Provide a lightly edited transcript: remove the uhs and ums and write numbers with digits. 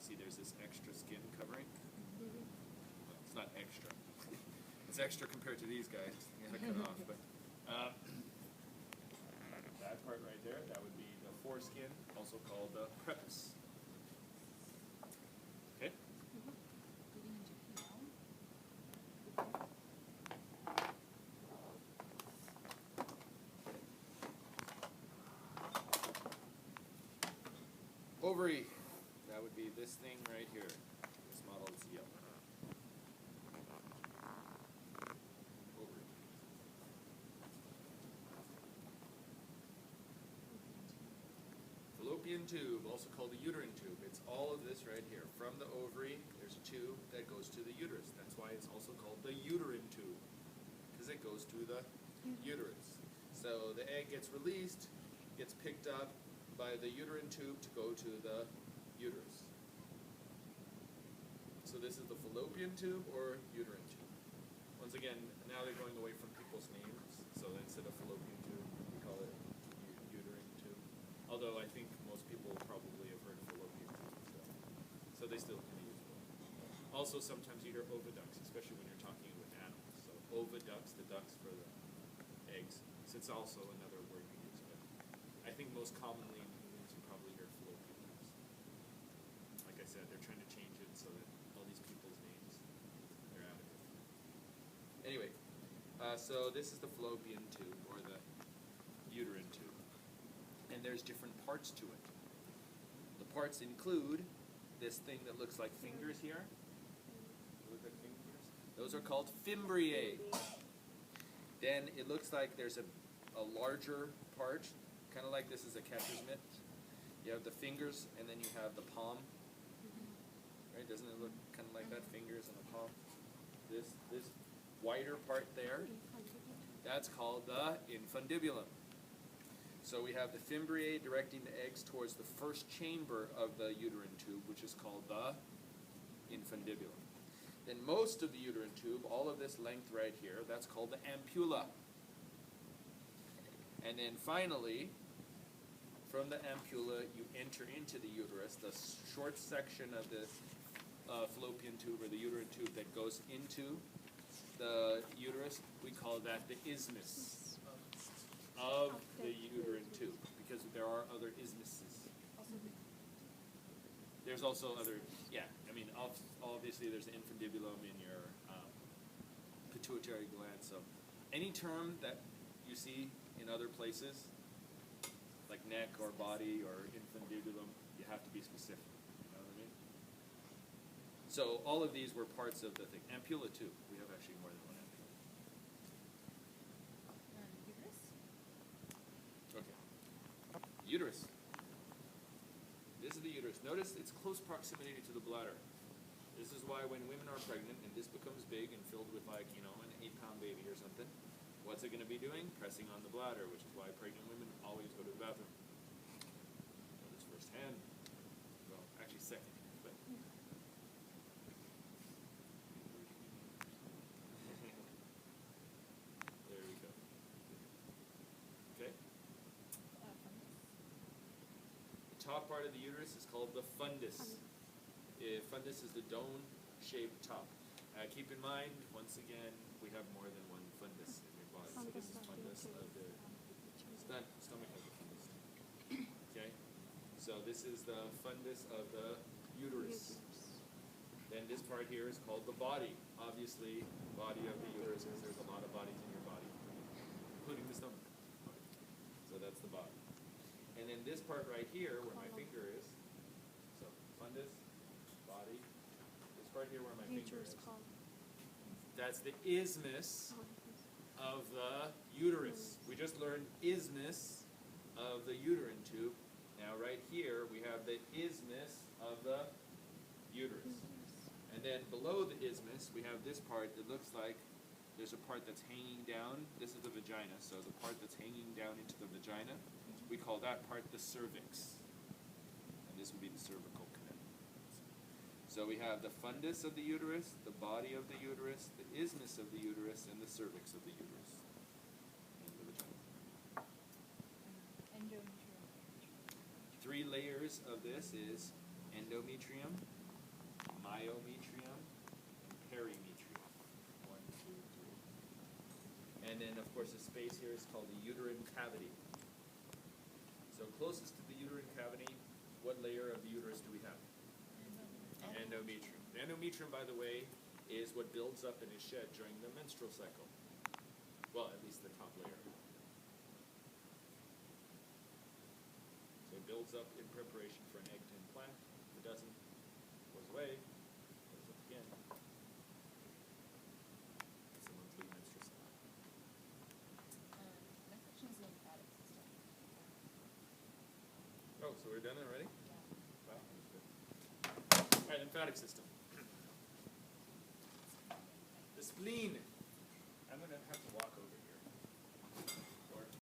see there's this extra skin covering. Well, it's not extra. It's extra compared to these guys. You gotta cut off. But that part right there, that would be the foreskin, also called the prepuce. Okay? Ovary, that would be this thing right here. This model is yellow. Ovary. Fallopian tube, also called the uterine tube. It's all of this right here. From the ovary, there's a tube that goes to the uterus. That's why it's also called the uterine tube, because it goes to the uterus. So the egg gets released, gets picked up by the uterine tube to go to the uterus. So this is the fallopian tube or uterine tube. Once again, now they're going away from people's names, so instead of fallopian tube, we call it uterine tube. Although I think most people probably have heard of fallopian tube, so they still kind of use it. Also, sometimes you hear oviducts, especially when you're talking with animals. So oviducts, the ducts for the eggs. So it's also another word we use, but I think most commonly in humans you probably hear fallopian tubes. Like I said, they're trying to change it so that all these people's names, they're out of it. Anyway, so this is the fallopian tube, or the uterine tube. And there's different parts to it. The parts include this thing that looks like fingers here. Look like fingers. Those are called fimbriae. Then it looks like there's a larger part, kind of like this is a catcher's mitt. You have the fingers, and then you have the palm. Right? Doesn't it look kind of like that? Fingers and the palm. This wider part there, that's called the infundibulum. So we have the fimbriae directing the eggs towards the first chamber of the uterine tube, which is called the infundibulum. Then most of the uterine tube, all of this length right here, that's called the ampulla. And then finally, from the ampulla, you enter into the uterus. The short section of the fallopian tube, or the uterine tube that goes into the uterus, we call that the isthmus of the uterine tube, because there are other isthmuses. There's also other, yeah, I mean, obviously there's the infundibulum in your pituitary gland, so any term that you see in other places, like neck or body or infundibulum, you have to be specific, you know what I mean? So all of these were parts of the thing. Ampulla too, we have actually more than one ampulla. Okay. Uterus. This is the uterus. Notice its close proximity to the bladder. This is why when women are pregnant and this becomes big and filled with, like, you know, an 8-pound baby or something, what's it going to be doing? Pressing on the bladder, which is why pregnant women always go to the bathroom. Know this firsthand. Well, actually second, but... There we go. Okay? The top part of the uterus is called the fundus. Fundus is the dome-shaped top. Keep in mind, once again, we have more than one fundus in your body. So this is fundus of the stomach has a fundus. Okay? So this is the fundus of the uterus. Then this part here is called the body. Obviously, body of the uterus, because there's a lot of bodies in your body, including the stomach. So that's the body. And then this part right here, where my finger is, so fundus, body, this part here where my finger is, that's the isthmus of the uterus. We just learned isthmus of the uterine tube. Now right here we have the isthmus of the uterus. And then below the isthmus we have this part that looks like there's a part that's hanging down. This is the vagina, so the part that's hanging down into the vagina, we call that part the cervix. And this would be the cervical canal. So we have the fundus of the uterus, the body of the uterus, the isthmus of the uterus, and the cervix of the uterus. And the vagina. Endometrium. 3 layers of this is endometrium, myometrium and perimetrium. 1, 2, 3. And then, of course, the space here is called the uterine cavity. So closest to the uterine cavity, what layer of the uterus do we have? Endometrium. The endometrium, by the way, is what builds up and is shed during the menstrual cycle. Well, at least the top layer. So it builds up in preparation for an egg to implant. If it doesn't, it goes away, goes up again. It's a monthly menstrual cycle. My question is the lymphatic system. Oh, so we're done already? Yeah. Wow, that was good. All right, lymphatic system. The spleen.